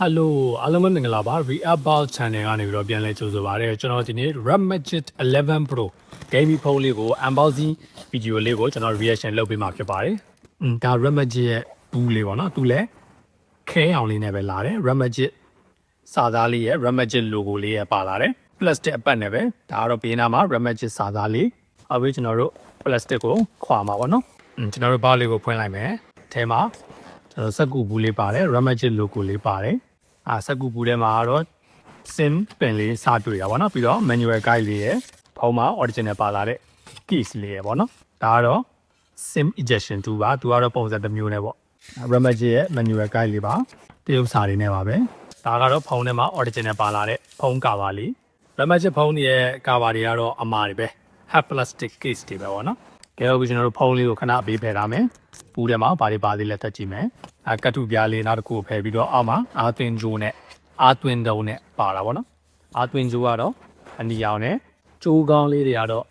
Hello အားလုံးပဲမင်္ဂလာပါ React Channel ကနေပြီးတော့ပြန်လဲကြိုဆိုပါရစေကျွန်တော်ဒီနေ့ Red Magic 11 Pro gaming phone လေးကို unboxing video လေးကိုကျွန်တော် reaction လုပ်ပေးမှာဖြစ်ပါတယ်ဒါ Red Magic ရဲ့ဘူးလေးပေါ့နော်သူလည်းခဲအောင်လေးနဲ့ပဲလာတယ် Red Magic စာသားလေးရဲ့ Red Magic logo လေးရဲ့ပါလာတယ် plastic အပတ်နဲ့ပဲဒါကတော့ဘေးနားမှာ Red Magic စာသားလေးအခုကျွန်တော်တို့ plastic ကိုခွာမှာပေါ့နော်ကျွန်တော်တို့ဘားလေးကိုဖွင့်လိုက်မယ်အဲထဲမှာကျွန်တော်စက်ကူဘူးလေးပါတယ် Red Magic logo လေးပါတယ်စက်ကူဘူးထဲမှာတော့ sim ပင်လေးစတွေ့ရပါတော့ပြီးတော့ manual guide လေးရယ်ဖုန်းမှာ original ပါလာတဲ့ case လေးရယ်ပေါ့နော်ဒါကတော့ sim ejection 2ပါသူကတော့ပုံစံတစ်မျိုးနဲ့ပေါ့ Red Magic ရဲ့ manual guide လေးပါတရုပ်စာတွေနဲ့ပါပဲဒါကတော့ဖုန်းထဲမှာ original ပါလာတဲ့ဖုန်း cover လေး Red Magic ဖုန်းရဲ့ cover တွေကတော့အမာတွေပဲ half plastic case တွေပဲပေါ့နော်ကဲဟုတ်ပြီကျွန်တော်တို့ဖုန်းလေးကိုခဏပေးဖယ်ထားမယ်ဘူးထဲမှာဘာတွေပါသေးလဲတက်ကြည့်မယ်ကတ်ထုပြားလေးနောက်တစ်ခုဖယ်ပြီးတော့အောက်မှာအာသွင်းဂျိုးနဲ့အာသွင်းတုံးနဲ့ပါတာပေါ့နော်အာသွင်းဂျိုးကတော့အနီရောင်နဲ့ကျိုးကောင်းလေးတွေကတော့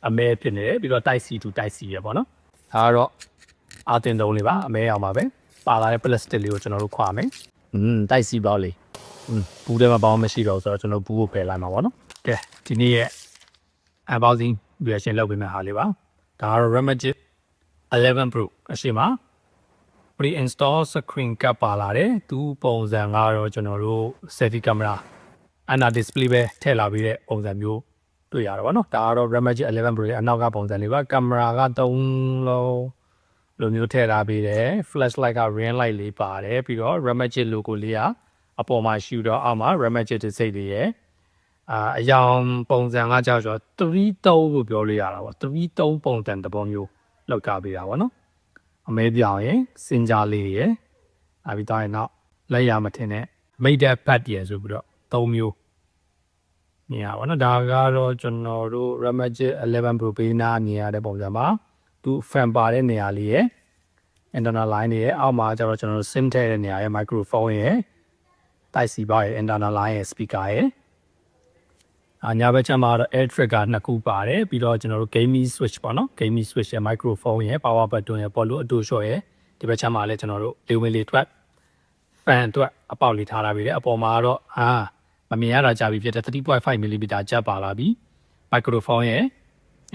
အမဲဖြစ်နေတယ်ပြီးတော့ type C to type C ရပေါ့နော်ဒါကတော့အာသွင်းတုံးလေးပါအမဲအောင်ပါပဲပါလာတဲ့ plastic လေးကိုကျွန်တော်တို့ခွာမယ်type C ပေါက်လေးဘူးထဲမှာပေါင်းမရှိတော့ဆိုတော့ကျွန်တော်ဘူးကိုဖယ်လိုက်မှာပေါ့နော်ကဲဒီနေ့ရဲ့ unboxing reaction လုပ်ပေးမယ့်ဟာလေးပါဒါကတော့ Red Magic 11 Pro အရှိမ pre-install screen cap ပါလာတယ်သူပုံစံကတော့ကျွန်တော်တို့ selfie camera ana display ပဲထည့်လာပြီးတဲ့ပုံစံမျိုးတွေ့ရတာပေါ့နော်ဒါကတော့ Red Magic 11 Pro ရဲ့အနောက်ကပုံစံလေးပါကင်မရာက3လုံးလိုမျိုးထည့်ထားပြီးတယ် flashlight က ring light လေးပါတယ်ပြီးတော့ Red Magic logo လေးကအပေါ်မှာရှိတော့အောက်မှာ Red Magic တစ်စိတ်လေးရဲ့အယောင်ပုံစံကကြောက်ဆို3-3လို့ပြောလို့ရတာပေါ့3-3ပုံစံတစ်ပုံမျိုးလောက်ကြပေးတာပေါ့နော်အမဲပြောင်ရင်စင်ကြာလေးရယ်ပြီးတော့နောက်လက်ရမထင်နဲ့ made that pad ရယ်ဆိုပြီးတော့3မျိုးမြင်ရပါတော့ဒါကတော့ကျွန်တော်တို့ Red Magic 11 Pro ပေးနာမြင်ရတဲ့ပုံစံပါသူ fan ပါတဲ့နေရာလေးရယ် internal line တွေရယ်အောက်မှာကျတော့ကျွန်တော်တို့ sim ထည့်တဲ့နေရာရယ် microphone ရယ် type C ပါရယ် internal line ရယ် speaker ရယ်ညာဘက်ချမ်းမှာတော့ air trigger နှစ်ခုပါတယ်ပြီးတော့ကျွန်တော်တို့ gaming switch ပေါ့နော် gaming switch ရဲ့ microphone ရဲ့ power button ရဲ့ volume အတူလျှော့ရဲ့ဒီဘက်ချမ်းမှာလည်းကျွန်တော်တို့လေဝင်လေထွက် fan အတွက်အပေါက်လေးထားပြီးတယ်အပေါ်မှာတော့မမြင်ရတာကြာပြီဖြစ်တဲ့ 3.5 mm ဂျက်ပါလာပြီ microphone ရဲ့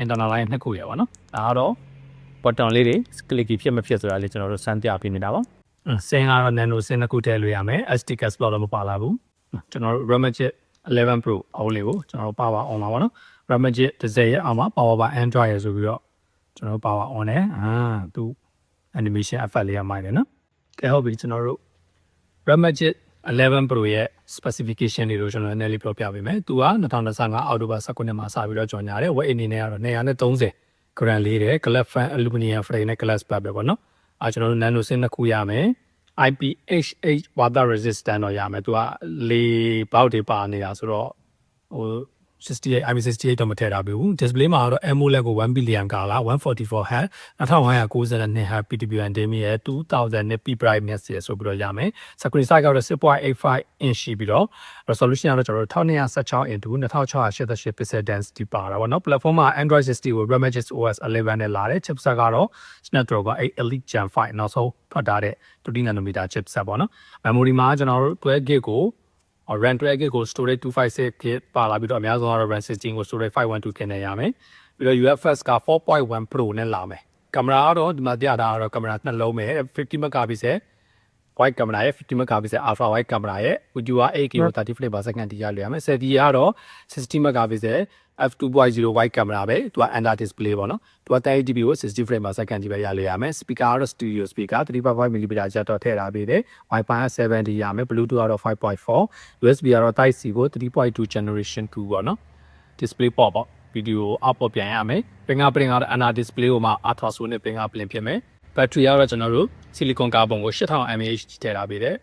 internal line နှစ်ခုရယ်ပေါ့နော်ဒါကတော့ button လေးတွေ clicky ဖြစ်မဖြစ်ဆိုတာလေးကျွန်တော်တို့စမ်းပြပေးနေတာပါစင်ကတော့ nano စင်နှစ်ခုထည့်လို့ရမယ် SD card slot တော့မပါလာဘူးကျွန်တော်တို့ Red Magic 11 Pro အောင်းလေးကိုကျွန်တော်တို့ power on ပါပါနော် Red Magic 10ရဲ့အောက်မှာ power by Android ရယ်ဆိုပြီးတော့ကျွန်တော်တို့ power on တယ်သူ animation effect လေးရမိုက်တယ်နော်ကဲဟုတ်ပြီကျွန်တော်တို့ Red Magic 11 Pro ရဲ့ specification တွေကိုကျွန်တော်နည်းနည်းလေးပြောပြပေးမယ်သူက2025အောက်တိုဘာ19မှာစပြီးတော့ကြော်ညာတယ် weight အနေနဲ့ကတော့230 gram လေးတယ် glass fan aluminum frame နဲ့ glass back ပဲပေါ့နော်ကျွန်တော်တို့ nano sin နှစ်ခုရမယ်IPH8 water resistant တော့ရမယ်သူကလေပေါက်တွေပါနေတာဆိုတော့68 IP68 တော့မထည့်ထားဘူး display မှာတော့ AMOLED ကို1 billion color 144 Hz 2592 Hz PWM DMI ရဲ့2000 nit peak brightness ရဆိုပြီးတော့ရမယ် screen size ကတော့ 6.85 inch ရှိပြီးတော့ resolution ကတော့ကျွန်တော်တို့1216 into 2688 pixel density ပါတာပေါ့နော် platform မှာ Android 60 ကို Red Magic OS 11နဲ့လာတယ် chipset ကတော့ Snapdragon 8 Elite Gen 5နောက်ဆုံးထွက်ထားတဲ့30 nanometer chipset ပေါ့နော် memory မှာကျွန်တော်တို့ 12GB ကိုRAM 12GB ကို storage 256GB ပါလာပြီးတော့အများဆုံးကတော့ RAM 16ကို storage 512GB နဲ့ရမယ်ပြီးတော့ UFS က 4.1 Pro နဲ့လာမယ်ကင်မရာကတော့ဒီမှာပြထားတာတော့ကင်မရာနှစ်လုံးပဲ50 megapixel wide camera ရဲ့50 megapixel ultra wide camera ရဲ့ video က 8K ကို30 frame per second တိရလို့ရမယ် selfie ကတော့60 megapixel f2.0 wide camera ပဲသူက under display ပေါ့နော်သူက 1080p ကို60 frame per second တိပဲရလို့ရမယ် speaker ကတော့ stereo speaker 3.5 mm jack တော့ထည့်ထားပေးတယ် wifi က70ရမယ် bluetooth ကတော့ 5.4 USB ကတော့ type C ကို 3.2 generation 2ပေါ့နော် display port ပေါ့ video output ပြန်ရမယ် fingerprint ကတော့ under display ကိုမှ ultrasonic fingerprint ဖြစ်မယ် battery ကတော့ကျွန်တော်တို့ silicon carbon ကို 8000 mAh ထည့်ထားပေးတယ်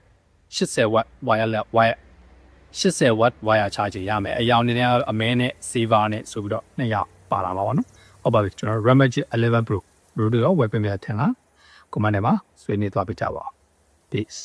80 watt wireless wire 80 watt wire charging ရမယ်အရောင်နေတဲ့အမဲနဲ့ saver နဲ့ဆိုပြီးတော့နှစ်ယောက်ပါလာမှာပေါ့နော်ဟုတ်ပါပြီကျွန်တော် Red Magic 11 Pro တို့တော့ web ပြန်ထင်လား comment ထဲမှာဆွေးနွေးသွားပြကြပါဦး peace